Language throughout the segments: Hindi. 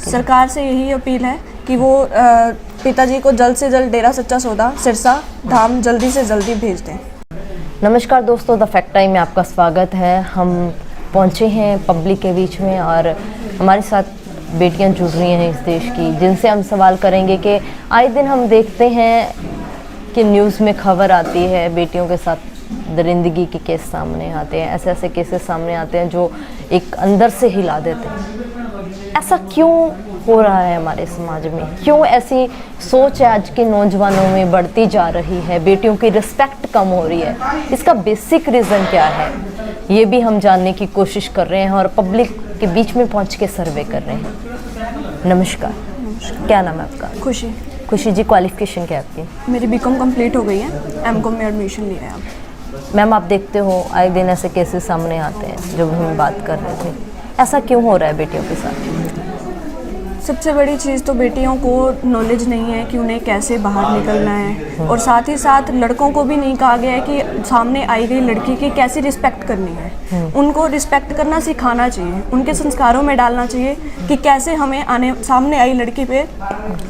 सरकार से यही अपील है कि वो पिताजी को जल्द से जल्द डेरा सच्चा सौदा सिरसा धाम जल्दी से जल्दी भेज दें। नमस्कार दोस्तों, द फैक्ट टाइम में आपका स्वागत है। हम पहुंचे हैं पब्लिक के बीच में और हमारे साथ बेटियां जुड़ रही हैं इस देश की, जिनसे हम सवाल करेंगे कि आए दिन हम देखते हैं कि न्यूज़ में खबर आती है बेटियों के साथ दरिंदगी के केस सामने आते हैं, ऐसे ऐसे केसेस सामने आते हैं जो एक अंदर से हिला देते हैं। ऐसा क्यों हो रहा है हमारे समाज में? क्यों ऐसी सोच आज के नौजवानों में बढ़ती जा रही है? बेटियों की रिस्पेक्ट कम हो रही है, इसका बेसिक रीज़न क्या है? ये भी हम जानने की कोशिश कर रहे हैं और पब्लिक के बीच में पहुंच के सर्वे कर रहे हैं। नमस्कार, क्या नाम है आपका? खुशी। खुशी जी, क्वालिफिकेशन क्या है आपकी? मेरी बीकॉम कंप्लीट हो गई है, एमकॉम में एडमिशन लिया है अब। मैम, आप देखते हो आए दिन ऐसे केसेस सामने आते हैं, जब हम बात कर रहे थे, ऐसा क्यों हो रहा है बेटियों के साथ? सबसे बड़ी चीज़ तो बेटियों को नॉलेज नहीं है कि उन्हें कैसे बाहर निकलना है, और साथ ही साथ लड़कों को भी नहीं कहा गया है कि सामने आई गई लड़की की कैसी रिस्पेक्ट करनी है। उनको रिस्पेक्ट करना सिखाना चाहिए, उनके संस्कारों में डालना चाहिए कि कैसे हमें सामने आई लड़की पे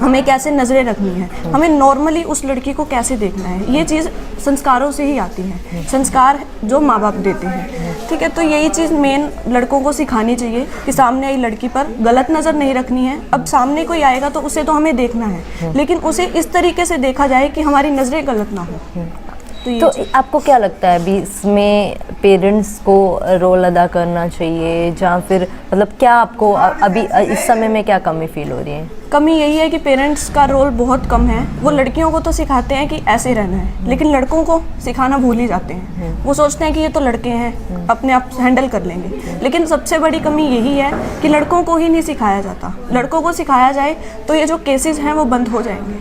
हमें कैसे नज़रें रखनी है, हमें नॉर्मली उस लड़की को कैसे देखना है। ये चीज़ संस्कारों से ही आती है, संस्कार जो माँ बाप देते हैं। ठीक है, तो यही चीज़ मेन लड़कों को सिखानी चाहिए कि सामने आई लड़की पर गलत नज़र नहीं रखनी है। अब सामने कोई आएगा तो उसे तो हमें देखना है, लेकिन उसे इस तरीके से देखा जाए कि हमारी नज़रें गलत ना हो। तो आपको क्या लगता है अभी इसमें पेरेंट्स को रोल अदा करना चाहिए, या फिर मतलब क्या आपको अभी इस समय में क्या कमी फील हो रही है? कमी यही है कि पेरेंट्स का रोल बहुत कम है। वो लड़कियों को तो सिखाते हैं कि ऐसे रहना है, लेकिन लड़कों को सिखाना भूल ही जाते हैं। वो सोचते हैं कि ये तो लड़के हैं, अपने आप हैंडल कर लेंगे, लेकिन सबसे बड़ी कमी यही है कि लड़कों को ही नहीं सिखाया जाता। लड़कों को सिखाया जाए तो ये जो केसेस हैं वो बंद हो जाएंगे।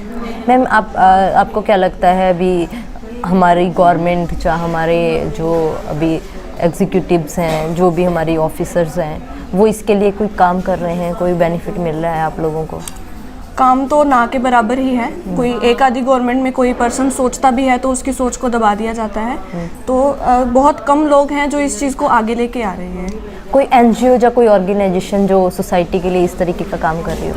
मैम, आपको क्या लगता है अभी हमारी गवर्नमेंट, चाहे हमारे जो अभी एग्जीक्यूटिव्स हैं, जो भी हमारी ऑफिसर्स हैं, वो इसके लिए कोई काम कर रहे हैं? कोई बेनिफिट मिल रहा है आप लोगों को? काम तो ना के बराबर ही है। कोई एक आधी गवर्नमेंट में कोई पर्सन सोचता भी है तो उसकी सोच को दबा दिया जाता है। तो बहुत कम लोग हैं जो इस चीज़ को आगे लेके आ रहे हैं। कोई एनजीओ या कोई ऑर्गेनाइजेशन जो सोसाइटी के लिए इस तरीके का काम कर रही हो?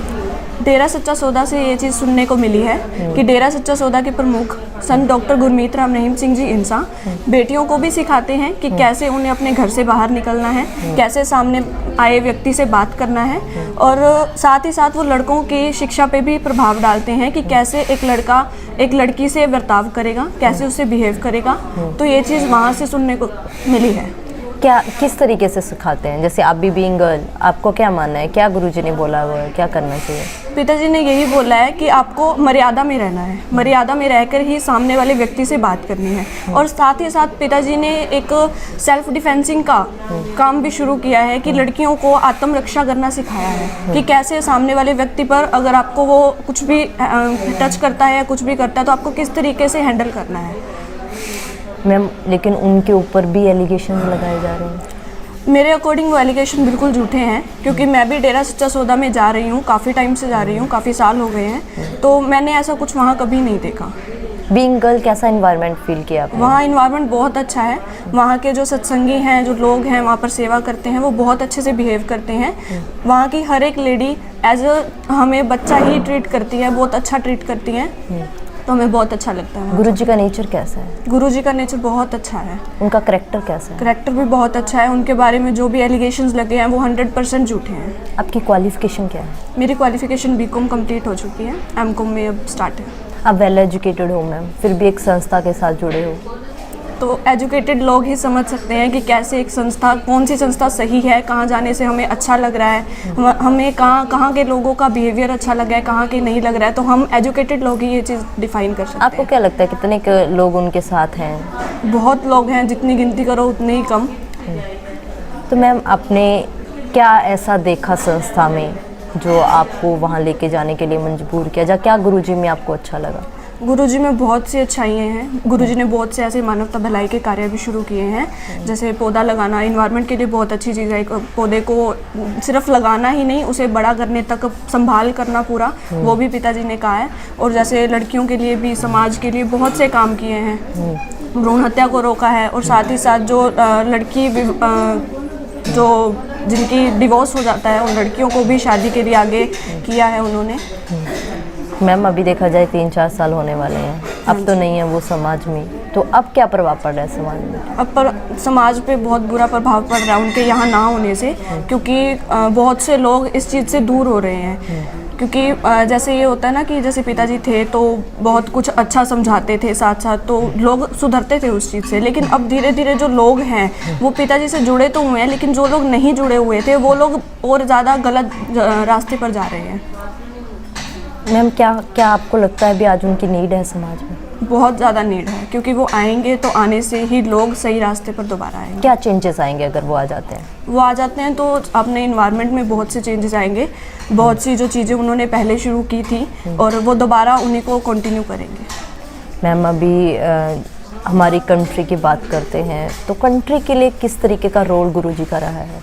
डेरा सच्चा सौदा से ये चीज़ सुनने को मिली है कि डेरा सच्चा सौदा के प्रमुख संत डॉक्टर गुरमीत राम रहीम सिंह जी इंसा बेटियों को भी सिखाते हैं कि कैसे उन्हें अपने घर से बाहर निकलना है, कैसे सामने आए व्यक्ति से बात करना है, और साथ ही साथ वो लड़कों की शिक्षा पे भी प्रभाव डालते हैं कि कैसे एक लड़का एक लड़की से बर्ताव करेगा, कैसे उससे बिहेव करेगा। तो ये चीज़ वहाँ से सुनने को मिली है। क्या किस तरीके से सिखाते हैं? जैसे आप भी बीइंग गर्ल, आपको क्या मानना है, क्या गुरुजी ने बोला हुआ है, क्या करना चाहिए? पिताजी ने यही बोला है कि आपको मर्यादा में रहना है, मर्यादा में रहकर ही सामने वाले व्यक्ति से बात करनी है। और साथ ही साथ पिताजी ने एक सेल्फ डिफेंसिंग का काम भी शुरू किया है कि लड़कियों को आत्मरक्षा करना सिखाया है कि कैसे सामने वाले व्यक्ति पर अगर आपको वो कुछ भी टच करता है या कुछ भी करता है तो आपको किस तरीके से हैंडल करना है। मैम, लेकिन उनके ऊपर भी एलिगेशन लगाए जा रहे हैं। मेरे अकॉर्डिंग वो एलिगेशन बिल्कुल झूठे हैं, क्योंकि मैं भी डेरा सच्चा सौदा में जा रही हूँ, काफ़ी टाइम से जा रही हूँ, काफ़ी साल हो गए हैं, तो मैंने ऐसा कुछ वहाँ कभी नहीं देखा। बीइंग गर्ल, कैसा इन्वायरमेंट फील किया आपने? वहाँ इन्वायरमेंट बहुत अच्छा है। वहाँ के जो सत्संगी हैं, जो लोग हैं वहाँ पर सेवा करते हैं, वो बहुत अच्छे से बिहेव करते हैं। वहाँ की हर एक लेडी एज हमें बच्चा ही ट्रीट करती है, बहुत अच्छा ट्रीट करती हैं, तो हमें बहुत अच्छा लगता है। गुरुजी का नेचर कैसा है? गुरुजी का नेचर बहुत अच्छा है। उनका करैक्टर कैसा है? करैक्टर भी बहुत अच्छा है। उनके बारे में जो भी एलिगेशंस लगे हैं वो 100% झूठे हैं। आपकी क्वालिफिकेशन क्या है? मेरी क्वालिफिकेशन बीकॉम कंप्लीट हो चुकी है, एमकॉम में अब स्टार्ट है। आप वेल एजुकेटेड हो मैम, फिर भी एक संस्था के साथ जुड़े हो, तो एजुकेटेड लोग ही समझ सकते हैं कि कैसे एक संस्था, कौन सी संस्था सही है, कहाँ जाने से हमें अच्छा लग रहा है, हमें कहाँ के लोगों का बिहेवियर अच्छा लग रहा है, कहाँ के नहीं लग रहा है। तो हम एजुकेटेड लोग ही ये चीज़ डिफाइन कर सकते हैं। आपको क्या लगता है कितने लोग उनके साथ हैं? बहुत लोग हैं, जितनी गिनती करो उतने ही कम। तो मैम, आपने क्या ऐसा देखा संस्था में जो आपको वहाँ लेके जाने के लिए मजबूर किया, या क्या गुरुजी में आपको अच्छा लगा? गुरुजी में बहुत सी अच्छाइयाँ हैं। गुरुजी ने बहुत से ऐसे मानवता भलाई के कार्य भी शुरू किए हैं, जैसे पौधा लगाना, इन्वायरमेंट के लिए बहुत अच्छी चीज़ है। पौधे को सिर्फ लगाना ही नहीं, उसे बड़ा करने तक संभाल करना पूरा, वो भी पिताजी ने कहा है। और जैसे लड़कियों के लिए भी, समाज के लिए बहुत से काम किए हैं। भ्रूण हत्या को रोका है, और साथ ही साथ जो लड़की जो जिनकी डिवोर्स हो जाता है, उन लड़कियों को भी शादी के लिए आगे किया है उन्होंने। मैम अभी देखा जाए 3-4 साल होने वाले हैं, अब तो नहीं है वो समाज में, तो अब क्या प्रभाव पड़ रहा है समाज में? अब पर समाज पे बहुत बुरा प्रभाव पड़ रहा है उनके यहाँ ना होने से, क्योंकि बहुत से लोग इस चीज़ से दूर हो रहे हैं। क्योंकि जैसे ये होता है ना कि जैसे पिताजी थे तो बहुत कुछ अच्छा समझाते थे, साथ साथ तो लोग सुधरते थे उस चीज़ से। लेकिन अब धीरे धीरे जो लोग हैं वो पिताजी से जुड़े तो हुए हैं, लेकिन जो लोग नहीं जुड़े हुए थे वो लोग और ज़्यादा गलत रास्ते पर जा रहे हैं। मैम क्या आपको लगता है भी आज उनकी नीड है समाज में? बहुत ज़्यादा नीड है, क्योंकि वो आएंगे तो आने से ही लोग सही रास्ते पर दोबारा आएंगे। क्या चेंजेस आएंगे अगर वो आ जाते हैं? वो आ जाते हैं तो अपने इन्वायरमेंट में बहुत से चेंजेस आएंगे। बहुत सी जो चीज़ें उन्होंने पहले शुरू की थी और वो दोबारा उन्हीं को कंटिन्यू करेंगे। मैम अभी हमारी कंट्री की बात करते हैं तो कंट्री के लिए किस तरीके का रोल गुरुजी का रहा है?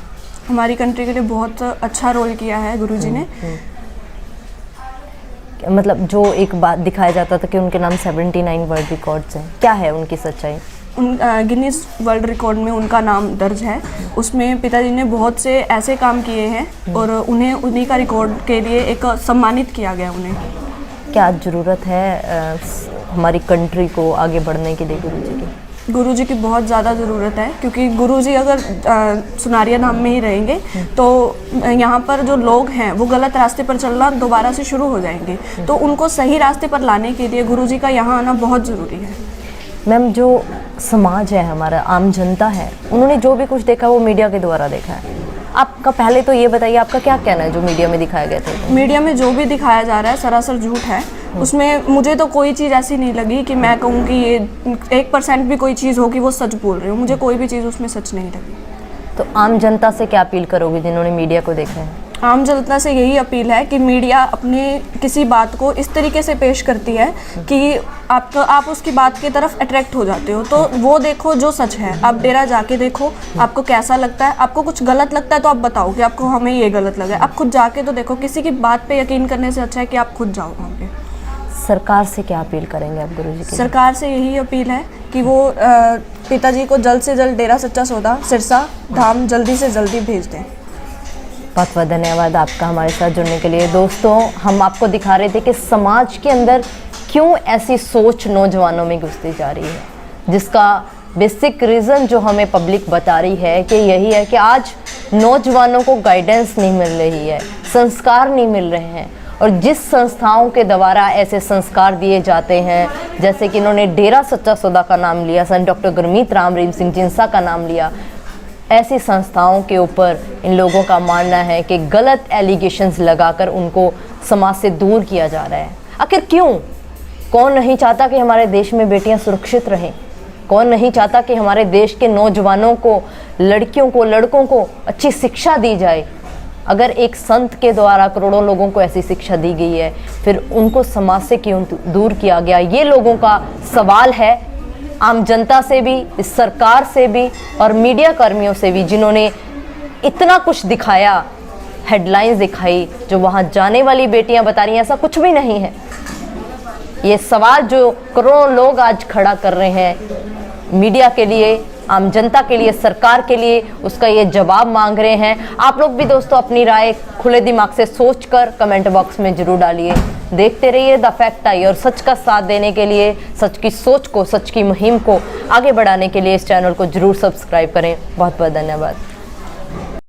हमारी कंट्री के लिए बहुत अच्छा रोल किया है गुरुजी ने। मतलब जो एक बात दिखाया जाता था कि उनके नाम 79 वर्ल्ड रिकॉर्ड्स हैं, क्या है उनकी सच्चाई? गिनीज वर्ल्ड रिकॉर्ड में उनका नाम दर्ज है। उसमें पिताजी ने बहुत से ऐसे काम किए हैं और उन्हें उन्हीं का रिकॉर्ड के लिए एक सम्मानित किया गया उन्हें। क्या ज़रूरत है हमारी कंट्री को आगे बढ़ने के लिए गुरुजी की? गुरुजी की बहुत ज़्यादा ज़रूरत है, क्योंकि गुरुजी अगर सुनारिया धाम में ही रहेंगे तो यहाँ पर जो लोग हैं वो गलत रास्ते पर चलना दोबारा से शुरू हो जाएंगे। तो उनको सही रास्ते पर लाने के लिए गुरुजी का यहाँ आना बहुत ज़रूरी है। मैम जो समाज है हमारा, आम जनता है, उन्होंने जो भी कुछ देखा वो मीडिया के द्वारा देखा है। आपका पहले तो ये बताइए आपका क्या कहना है जो मीडिया में दिखाया गया था? मीडिया में जो भी दिखाया जा रहा है सरासर झूठ है। उसमें मुझे तो कोई चीज़ ऐसी नहीं लगी कि मैं कहूँ कि ये 1% भी कोई चीज़ हो कि वो सच बोल रहे हो। मुझे कोई भी चीज़ उसमें सच नहीं लगी। तो आम जनता से क्या अपील करोगे जिन्होंने मीडिया को देखा है? आम जनता से यही अपील है कि मीडिया अपने किसी बात को इस तरीके से पेश करती है कि आप उसकी बात की तरफ अट्रैक्ट हो जाते हो। तो वो देखो जो सच है, आप डेरा जाके देखो आपको कैसा लगता है। आपको कुछ गलत लगता है तो आप बताओ कि आपको हमें ये गलत लगा है। आप खुद जाके तो देखो। किसी की बात पे यकीन करने से अच्छा है कि आप खुद जाओ वहाँ पे। सरकार से क्या अपील करेंगे आप गुरुजी की? सरकार से यही अपील है कि वो पिताजी को जल्द से जल्द डेरा सच्चा सौदा सिरसा धाम जल्दी से जल्दी भेज दें। बहुत बहुत धन्यवाद आपका हमारे साथ जुड़ने के लिए। दोस्तों हम आपको दिखा रहे थे कि समाज के अंदर क्यों ऐसी सोच नौजवानों में घुसती जा रही है, जिसका बेसिक रीज़न जो हमें पब्लिक बता रही है कि यही है कि आज नौजवानों को गाइडेंस नहीं मिल रही है, संस्कार नहीं मिल रहे हैं। और जिस संस्थाओं के द्वारा ऐसे संस्कार दिए जाते हैं, जैसे कि इन्होंने डेरा सच्चा सौदा का नाम लिया, संत डॉक्टर गुरमीत राम रहीम सिंह जिंसा का नाम लिया, ऐसी संस्थाओं के ऊपर इन लोगों का मानना है कि गलत एलिगेशंस लगाकर उनको समाज से दूर किया जा रहा है। आखिर क्यों? कौन नहीं चाहता कि हमारे देश में बेटियां सुरक्षित रहें? कौन नहीं चाहता कि हमारे देश के नौजवानों को, लड़कियों को, लड़कों को अच्छी शिक्षा दी जाए? अगर एक संत के द्वारा करोड़ों लोगों को ऐसी शिक्षा दी गई है, फिर उनको समाज से क्यों दूर किया गया? ये लोगों का सवाल है, आम जनता से भी, इस सरकार से भी और मीडिया कर्मियों से भी, जिन्होंने इतना कुछ दिखाया, हेडलाइंस दिखाई, जो वहाँ जाने वाली बेटियां बता रही हैं ऐसा कुछ भी नहीं है। ये सवाल जो करोड़ों लोग आज खड़ा कर रहे हैं मीडिया के लिए, आम जनता के लिए, सरकार के लिए, उसका ये जवाब मांग रहे हैं। आप लोग भी दोस्तों अपनी राय खुले दिमाग से सोचकर कमेंट बॉक्स में जरूर डालिए। देखते रहिए द फैक्ट आई और सच का साथ देने के लिए, सच की सोच को, सच की मुहिम को आगे बढ़ाने के लिए इस चैनल को जरूर सब्सक्राइब करें। बहुत बहुत धन्यवाद।